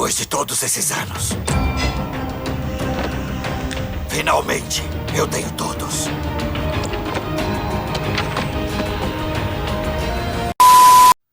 Depois de todos esses anos, finalmente eu tenho todos.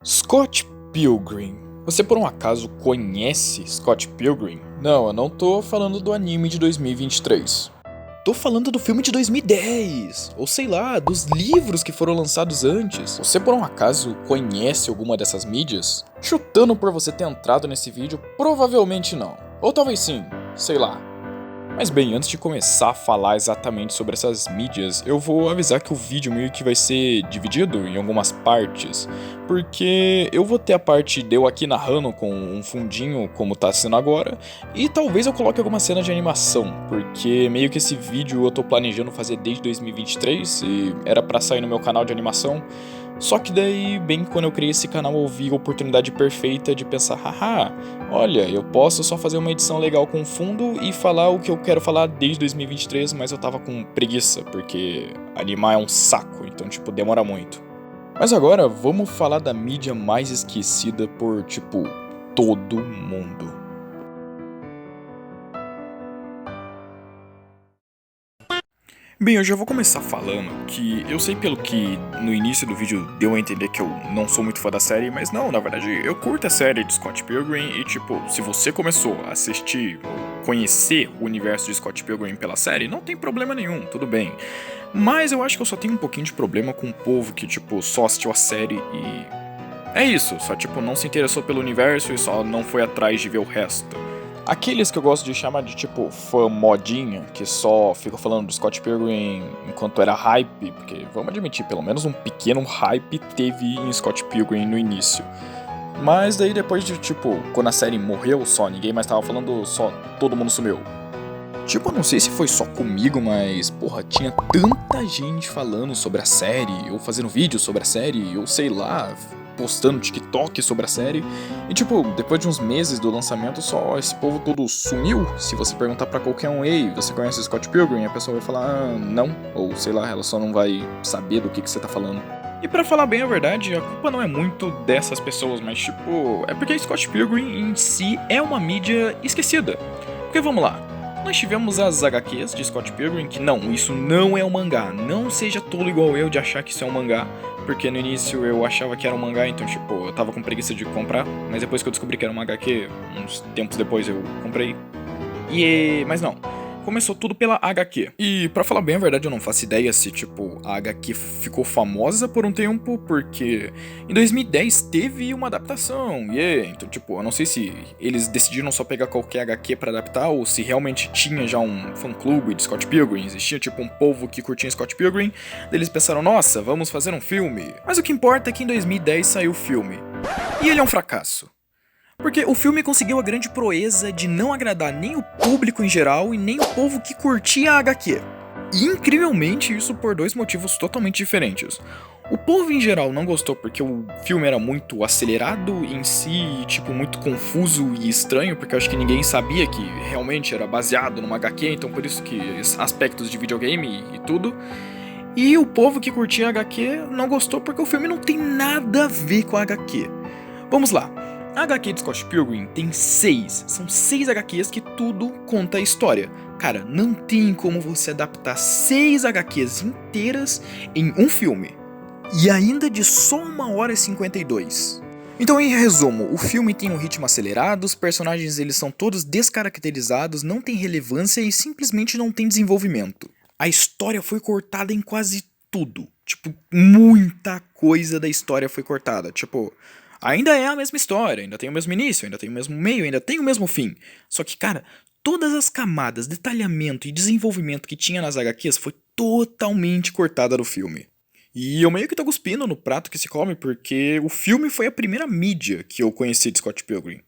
Scott Pilgrim. Você por um acaso conhece Scott Pilgrim? Não, eu não tô falando do anime de 2023. Tô falando do filme de 2010, ou sei lá, dos livros que foram lançados antes. Você por um acaso conhece alguma dessas mídias? Chutando por você ter entrado nesse vídeo, provavelmente não. Ou talvez sim, sei lá. Mas bem, antes de começar a falar exatamente sobre essas mídias, eu vou avisar que o vídeo meio que vai ser dividido em algumas partes, porque eu vou ter a parte de eu aqui narrando com um fundinho como tá sendo agora, e talvez eu coloque alguma cena de animação, porque meio que esse vídeo eu tô planejando fazer desde 2023 e era pra sair no meu canal de animação. Só que daí, bem quando eu criei esse canal, eu vi a oportunidade perfeita de pensar, haha, olha, eu posso só fazer uma edição legal com fundo e falar o que eu quero falar desde 2023, mas eu tava com preguiça, porque animar é um saco, então tipo, demora muito. Mas agora, vamos falar da mídia mais esquecida por, tipo, todo mundo. Bem, eu já vou começar falando que eu sei pelo que no início do vídeo deu a entender que eu não sou muito fã da série, mas não, na verdade eu curto a série de Scott Pilgrim e tipo, se você começou a assistir ou conhecer o universo de Scott Pilgrim pela série, não tem problema nenhum, tudo bem. Mas eu acho que eu só tenho um pouquinho de problema com o povo que tipo, só assistiu a série e... é isso, só tipo, não se interessou pelo universo e só não foi atrás de ver o resto. Aqueles que eu gosto de chamar de tipo fã modinha, que só fica falando do Scott Pilgrim enquanto era hype, porque vamos admitir, pelo menos um pequeno hype teve em Scott Pilgrim no início. Mas daí depois de tipo, quando a série morreu só, ninguém mais tava falando, só todo mundo sumiu. Tipo, eu não sei se foi só comigo, mas, porra, tinha tanta gente falando sobre a série, ou fazendo vídeo sobre a série, ou sei lá, postando TikTok sobre a série. E tipo, depois de uns meses do lançamento, só esse povo todo sumiu. Se você perguntar pra qualquer um, ei, você conhece Scott Pilgrim? A pessoa vai falar, não. Ou sei lá, ela só não vai saber do que você tá falando. E pra falar bem a verdade, a culpa não é muito dessas pessoas, mas tipo, é porque Scott Pilgrim em si é uma mídia esquecida. Porque vamos lá. Nós tivemos as HQs de Scott Pilgrim, que não, isso não é um mangá. Não seja tolo igual eu de achar que isso é um mangá, porque no início eu achava que era um mangá, então tipo, eu tava com preguiça de comprar, mas depois que eu descobri que era uma HQ, uns tempos depois eu comprei. Mas não. Começou tudo pela HQ. E pra falar bem a verdade, eu não faço ideia se, tipo, a HQ ficou famosa por um tempo, porque em 2010 teve uma adaptação, então, tipo, eu não sei se eles decidiram só pegar qualquer HQ pra adaptar, ou se realmente tinha já um fã-clube de Scott Pilgrim, existia, tipo, um povo que curtia Scott Pilgrim, daí eles pensaram, nossa, vamos fazer um filme. Mas o que importa é que em 2010 saiu o filme. E ele é um fracasso. Porque o filme conseguiu a grande proeza de não agradar nem o público em geral e nem o povo que curtia a HQ. E incrivelmente isso por dois motivos totalmente diferentes. O povo em geral não gostou porque o filme era muito acelerado em si, tipo, muito confuso e estranho, porque eu acho que ninguém sabia que realmente era baseado numa HQ, então por isso que aspectos de videogame e tudo. E o povo que curtia a HQ não gostou porque o filme não tem nada a ver com a HQ. Vamos lá. A HQ de Scott Pilgrim tem são 6 HQs que tudo conta a história. Cara, não tem como você adaptar 6 HQs inteiras em um filme. E ainda de só 1h52. Então, em resumo, o filme tem um ritmo acelerado, os personagens eles são todos descaracterizados, não tem relevância e simplesmente não tem desenvolvimento. A história foi cortada em quase tudo. Tipo, muita coisa da história foi cortada. Tipo... ainda é a mesma história, ainda tem o mesmo início, ainda tem o mesmo meio, ainda tem o mesmo fim. Só que, cara, todas as camadas, detalhamento e desenvolvimento que tinha nas HQs foi totalmente cortada do filme. E eu meio que tô cuspindo no prato que se come porque o filme foi a primeira mídia que eu conheci de Scott Pilgrim.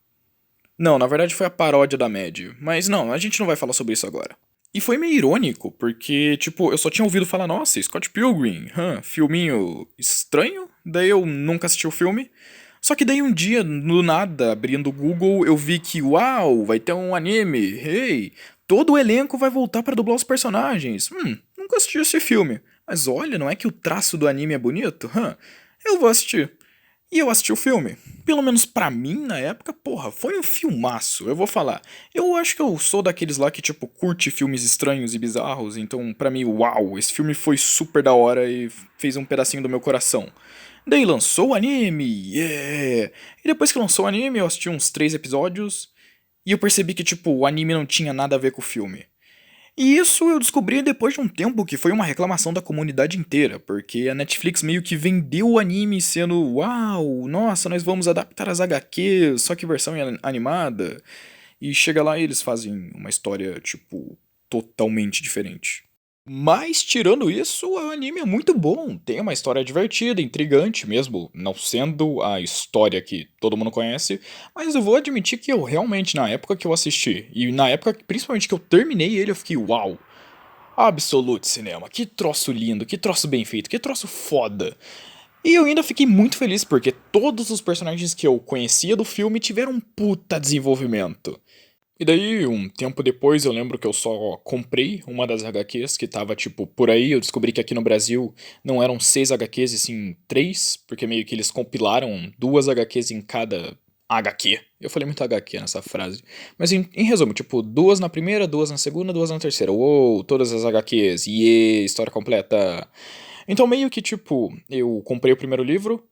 Não, na verdade foi a paródia da média, mas não, a gente não vai falar sobre isso agora. E foi meio irônico, porque, tipo, eu só tinha ouvido falar, nossa, Scott Pilgrim, filminho estranho, daí eu nunca assisti o filme. Só que daí um dia, do nada, abrindo o Google, eu vi que, uau, vai ter um anime, hey, todo o elenco vai voltar pra dublar os personagens. Nunca assisti esse filme. Mas olha, não é que o traço do anime é bonito? Eu vou assistir. E eu assisti o filme. Pelo menos pra mim, na época, porra, foi um filmaço. Eu vou falar. Eu acho que eu sou daqueles lá que, tipo, curte filmes estranhos e bizarros. Então, pra mim, uau, esse filme foi super da hora e fez um pedacinho do meu coração. Daí lançou o anime, yeah! E depois que lançou o anime, eu assisti uns 3 episódios. E eu percebi que, tipo, o anime não tinha nada a ver com o filme. E isso eu descobri depois de um tempo que foi uma reclamação da comunidade inteira, porque a Netflix meio que vendeu o anime sendo uau, nossa, nós vamos adaptar as HQs, só que versão animada. E chega lá e eles fazem uma história, tipo, totalmente diferente. Mas, tirando isso, o anime é muito bom. Tem uma história divertida, intrigante mesmo, não sendo a história que todo mundo conhece. Mas eu vou admitir que eu realmente, na época que eu assisti, e na época principalmente que eu terminei ele, eu fiquei uau. Absolute cinema, que troço lindo, que troço bem feito, que troço foda. E eu ainda fiquei muito feliz porque todos os personagens que eu conhecia do filme tiveram um puta desenvolvimento. E daí, um tempo depois, eu lembro que eu só comprei uma das HQs que tava, tipo, por aí. Eu descobri que aqui no Brasil não eram 6 HQs, e sim 3, porque meio que eles compilaram 2 HQs em cada HQ. Eu falei muito HQ nessa frase. Mas em resumo, tipo, 2 na primeira, 2 na segunda, 2 na terceira. Uou, todas as HQs, e história completa. Então meio que, tipo, eu comprei o primeiro livro,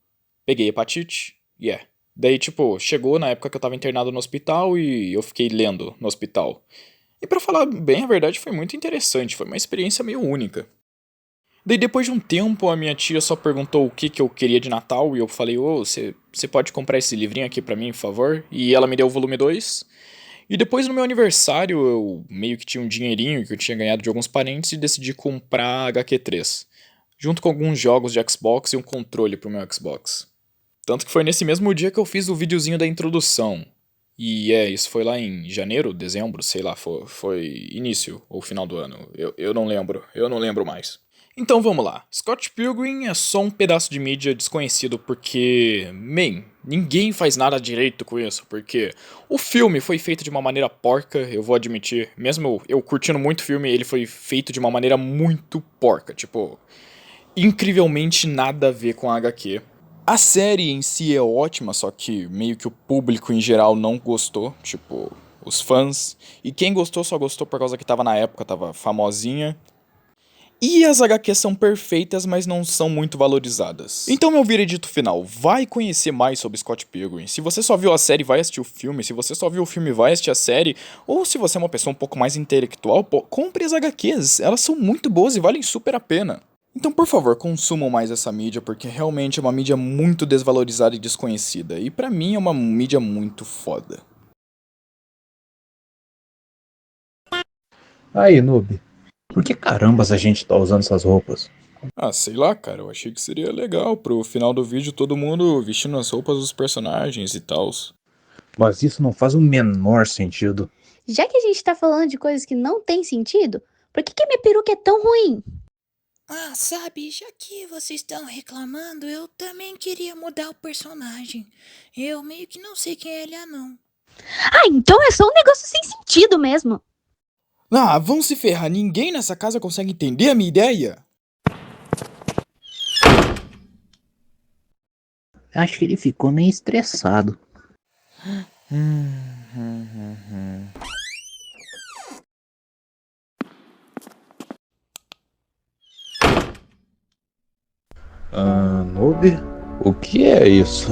peguei hepatite, yeah. Daí, tipo, chegou na época que eu tava internado no hospital e eu fiquei lendo no hospital. E pra falar bem a verdade, foi muito interessante, foi uma experiência meio única. Daí, depois de um tempo, a minha tia só perguntou o que eu queria de Natal e eu falei, ô, você pode comprar esse livrinho aqui pra mim, por favor? E ela me deu o volume 2. E depois, no meu aniversário, eu meio que tinha um dinheirinho que eu tinha ganhado de alguns parentes e decidi comprar HQ3. Junto com alguns jogos de Xbox e um controle pro meu Xbox. Tanto que foi nesse mesmo dia que eu fiz o videozinho da introdução. E isso foi lá em janeiro, dezembro, sei lá, foi início ou final do ano. Eu não lembro mais. Então vamos lá. Scott Pilgrim é só um pedaço de mídia desconhecido porque, ninguém faz nada direito com isso, porque o filme foi feito de uma maneira porca, eu vou admitir. Mesmo eu curtindo muito o filme, ele foi feito de uma maneira muito porca, tipo, incrivelmente nada a ver com a HQ. A série em si é ótima, só que meio que o público em geral não gostou, tipo, os fãs. E quem gostou só gostou por causa que tava na época, tava famosinha. E as HQs são perfeitas, mas não são muito valorizadas. Então meu veredito final, vai conhecer mais sobre Scott Pilgrim. Se você só viu a série, vai assistir o filme. Se você só viu o filme, vai assistir a série. Ou se você é uma pessoa um pouco mais intelectual, compre as HQs. Elas são muito boas e valem super a pena. Então, por favor, consumam mais essa mídia, porque realmente é uma mídia muito desvalorizada e desconhecida. E pra mim é uma mídia muito foda. Aí, noob, por que carambas a gente tá usando essas roupas? Ah, sei lá, cara, eu achei que seria legal pro final do vídeo todo mundo vestindo as roupas dos personagens e tals. Mas isso não faz o menor sentido. Já que a gente tá falando de coisas que não tem sentido, por que minha peruca é tão ruim? Ah, sabe, já que vocês estão reclamando, eu também queria mudar o personagem. Eu meio que não sei quem é ele, não. Ah, então é só um negócio sem sentido mesmo. Ah, vão se ferrar, ninguém nessa casa consegue entender a minha ideia? Acho que ele ficou meio estressado. Noob? O que é isso?